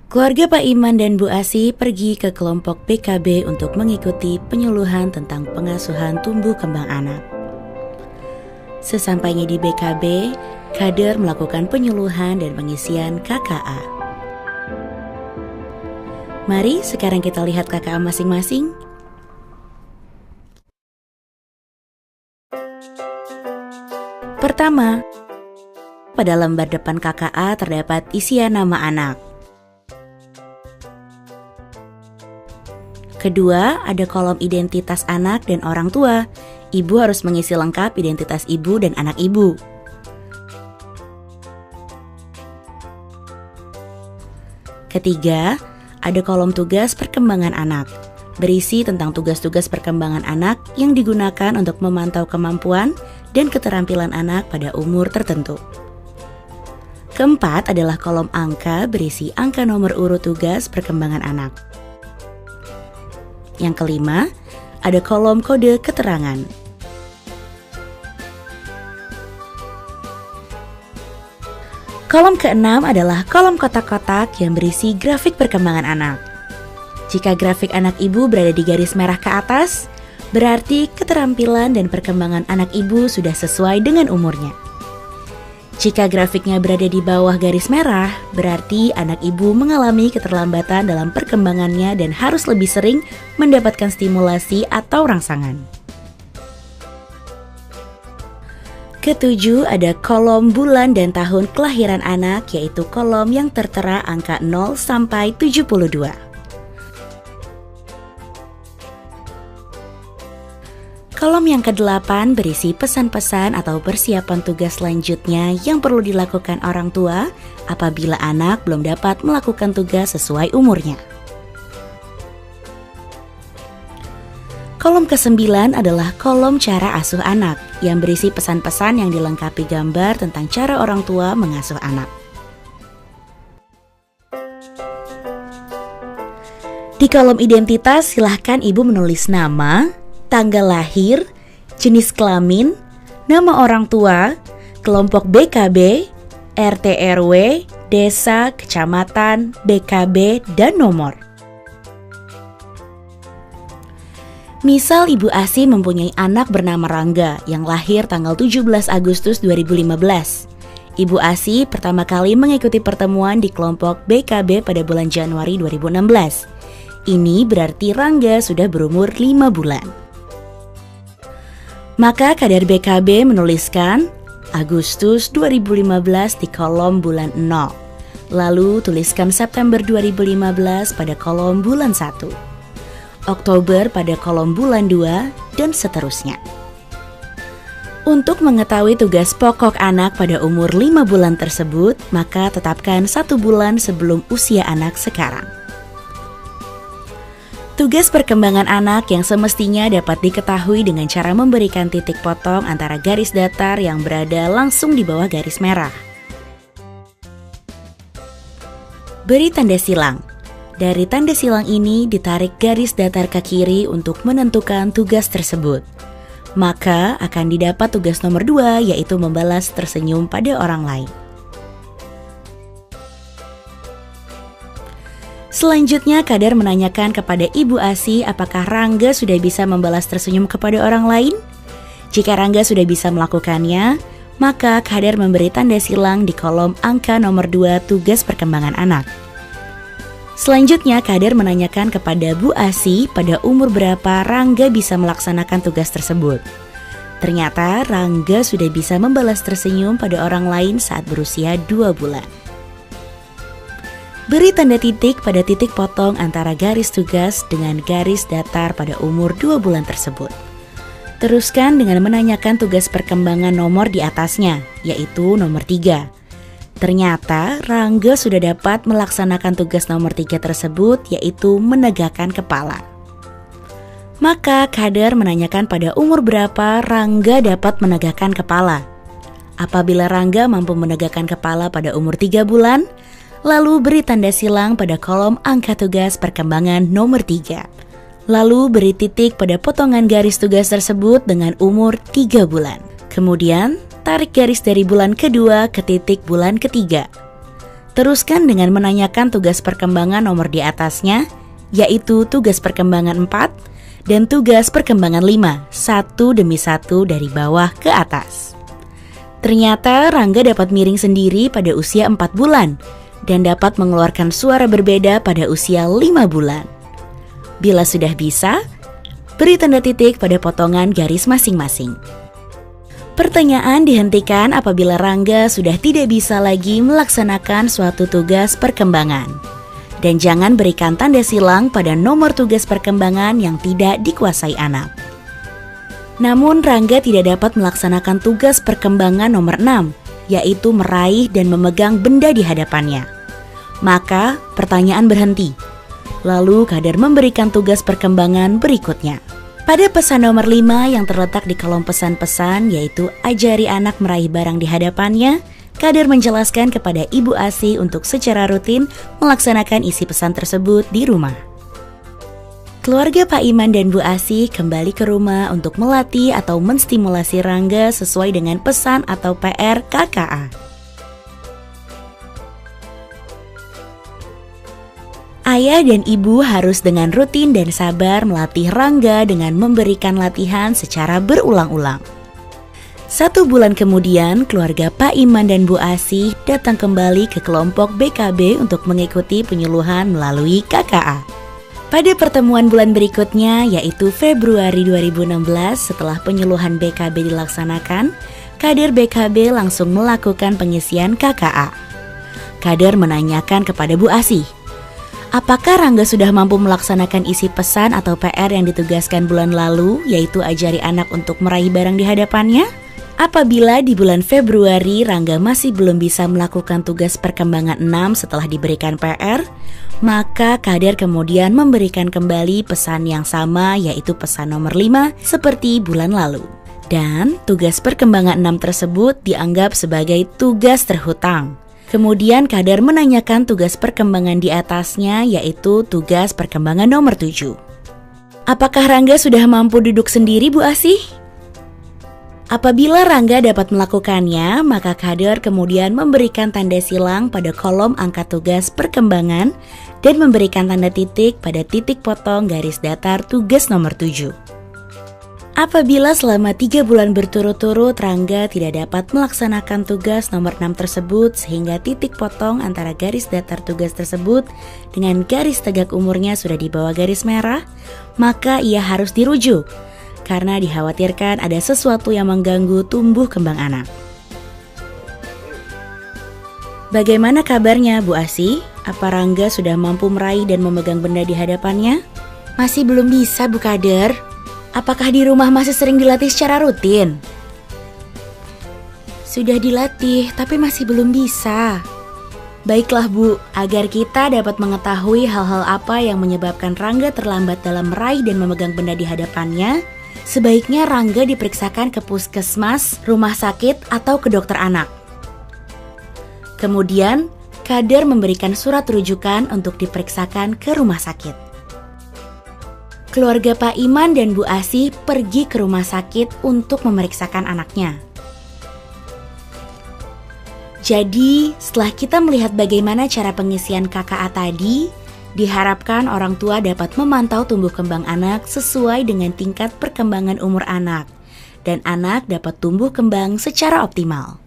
Keluarga Pak Iman dan Bu Asi pergi ke kelompok BKB untuk mengikuti penyuluhan tentang pengasuhan tumbuh kembang anak. Sesampainya di BKB, kader melakukan penyuluhan dan pengisian KKA. Mari sekarang kita lihat KKA masing-masing. Pertama, pada lembar depan KKA terdapat isian nama anak. Kedua, ada kolom identitas anak dan orang tua. Ibu harus mengisi lengkap identitas ibu dan anak ibu. Ketiga, ada kolom tugas perkembangan anak. Berisi tentang tugas-tugas perkembangan anak yang digunakan untuk memantau kemampuan dan keterampilan anak pada umur tertentu. Keempat adalah kolom angka berisi angka nomor urut tugas perkembangan anak. Yang kelima, ada kolom kode keterangan. Kolom keenam adalah kolom kotak-kotak yang berisi grafik perkembangan anak. Jika grafik anak ibu berada di garis merah ke atas, berarti keterampilan dan perkembangan anak ibu sudah sesuai dengan umurnya. Jika grafiknya berada di bawah garis merah, berarti anak ibu mengalami keterlambatan dalam perkembangannya dan harus lebih sering mendapatkan stimulasi atau rangsangan. Ketujuh, ada kolom bulan dan tahun kelahiran anak, yaitu kolom yang tertera angka 0 sampai 72. Kolom yang ke-8 berisi pesan-pesan atau persiapan tugas selanjutnya yang perlu dilakukan orang tua apabila anak belum dapat melakukan tugas sesuai umurnya. Kolom ke-9 adalah kolom cara asuh anak yang berisi pesan-pesan yang dilengkapi gambar tentang cara orang tua mengasuh anak. Di kolom identitas silahkan ibu menulis nama, tanggal lahir, jenis kelamin, nama orang tua, kelompok BKB, RT RW, desa, kecamatan, BKB, dan nomor. Misal Ibu Asi mempunyai anak bernama Rangga yang lahir tanggal 17 Agustus 2015. Ibu Asi pertama kali mengikuti pertemuan di kelompok BKB pada bulan Januari 2016. Ini berarti Rangga sudah berumur 5 bulan. Maka kader BKB menuliskan Agustus 2015 di kolom bulan 0. Lalu tuliskan September 2015 pada kolom bulan 1. Oktober pada kolom bulan 2, dan seterusnya. Untuk mengetahui tugas pokok anak pada umur 5 bulan tersebut, maka tetapkan 1 bulan sebelum usia anak sekarang. Tugas perkembangan anak yang semestinya dapat diketahui dengan cara memberikan titik potong antara garis datar yang berada langsung di bawah garis merah. Beri tanda silang. Dari tanda silang ini ditarik garis datar ke kiri untuk menentukan tugas tersebut. Maka akan didapat tugas nomor 2, yaitu membalas tersenyum pada orang lain. Selanjutnya kader menanyakan kepada Ibu Asi apakah Rangga sudah bisa membalas tersenyum kepada orang lain. Jika Rangga sudah bisa melakukannya, maka kader memberi tanda silang di kolom angka nomor 2 tugas perkembangan anak. Selanjutnya kader menanyakan kepada Bu Asi pada umur berapa Rangga bisa melaksanakan tugas tersebut. Ternyata Rangga sudah bisa membalas tersenyum pada orang lain saat berusia 2 bulan. Beri tanda titik pada titik potong antara garis tugas dengan garis datar pada umur 2 bulan tersebut. Teruskan dengan menanyakan tugas perkembangan nomor di atasnya, yaitu nomor 3. Ternyata Rangga sudah dapat melaksanakan tugas nomor 3 tersebut, yaitu menegakkan kepala. Maka kader menanyakan pada umur berapa Rangga dapat menegakkan kepala. Apabila Rangga mampu menegakkan kepala pada umur 3 bulan, lalu beri tanda silang pada kolom angka tugas perkembangan nomor 3. Lalu beri titik pada potongan garis tugas tersebut dengan umur 3 bulan. Kemudian tarik garis dari bulan kedua ke titik bulan ketiga. Teruskan dengan menanyakan tugas perkembangan nomor di atasnya, yaitu tugas perkembangan 4 dan tugas perkembangan 5, satu demi satu dari bawah ke atas. Ternyata Rangga dapat miring sendiri pada usia 4 bulan dan dapat mengeluarkan suara berbeda pada usia 5 bulan. Bila sudah bisa, beri tanda titik pada potongan garis masing-masing. Pertanyaan dihentikan apabila Rangga sudah tidak bisa lagi melaksanakan suatu tugas perkembangan. Dan jangan berikan tanda silang pada nomor tugas perkembangan yang tidak dikuasai anak. Namun Rangga tidak dapat melaksanakan tugas perkembangan nomor 6, yaitu meraih dan memegang benda di hadapannya. Maka pertanyaan berhenti. Lalu Kader memberikan tugas perkembangan berikutnya. Pada pesan nomor 5 yang terletak di kolom pesan-pesan, yaitu ajari anak meraih barang di hadapannya, Kader menjelaskan kepada Ibu Asih untuk secara rutin melaksanakan isi pesan tersebut di rumah. Keluarga Pak Iman dan Bu Asih kembali ke rumah untuk melatih atau menstimulasi Rangga sesuai dengan pesan atau PR KKA. Ayah dan ibu harus dengan rutin dan sabar melatih Rangga dengan memberikan latihan secara berulang-ulang. 1 bulan kemudian, keluarga Pak Iman dan Bu Asih datang kembali ke kelompok BKB untuk mengikuti penyuluhan melalui KKA. Pada pertemuan bulan berikutnya, yaitu Februari 2016, setelah penyuluhan BKB dilaksanakan, Kader BKB langsung melakukan pengisian KKA. Kader menanyakan kepada Bu Asih, apakah Rangga sudah mampu melaksanakan isi pesan atau PR yang ditugaskan bulan lalu, yaitu ajari anak untuk meraih barang di hadapannya? Apabila di bulan Februari Rangga masih belum bisa melakukan tugas perkembangan 6 setelah diberikan PR, maka Kader kemudian memberikan kembali pesan yang sama, yaitu pesan nomor 5 seperti bulan lalu. Dan tugas perkembangan 6 tersebut dianggap sebagai tugas terhutang. Kemudian Kader menanyakan tugas perkembangan di atasnya, yaitu tugas perkembangan nomor 7. Apakah Rangga sudah mampu duduk sendiri, Bu Asih? Apabila Rangga dapat melakukannya, maka Kader kemudian memberikan tanda silang pada kolom angka tugas perkembangan dan memberikan tanda titik pada titik potong garis datar tugas nomor 7. Apabila selama 3 bulan berturut-turut Rangga tidak dapat melaksanakan tugas nomor 6 tersebut sehingga titik potong antara garis datar tugas tersebut dengan garis tegak umurnya sudah di bawah garis merah, maka ia harus dirujuk karena dikhawatirkan ada sesuatu yang mengganggu tumbuh kembang anak. Bagaimana kabarnya, Bu Asih? Apa Rangga sudah mampu meraih dan memegang benda di hadapannya? Masih belum bisa, Bu Kader. Apakah di rumah masih sering dilatih secara rutin? Sudah dilatih, tapi masih belum bisa. Baiklah Bu, agar kita dapat mengetahui hal-hal apa yang menyebabkan Rangga terlambat dalam meraih dan memegang benda di hadapannya, sebaiknya Rangga diperiksakan ke puskesmas, rumah sakit, atau ke dokter anak. Kemudian, Kader memberikan surat rujukan untuk diperiksakan ke rumah sakit. Keluarga Pak Iman dan Bu Asih pergi ke rumah sakit untuk memeriksakan anaknya. Jadi, setelah kita melihat bagaimana cara pengisian KKA tadi, diharapkan orang tua dapat memantau tumbuh kembang anak sesuai dengan tingkat perkembangan umur anak, dan anak dapat tumbuh kembang secara optimal.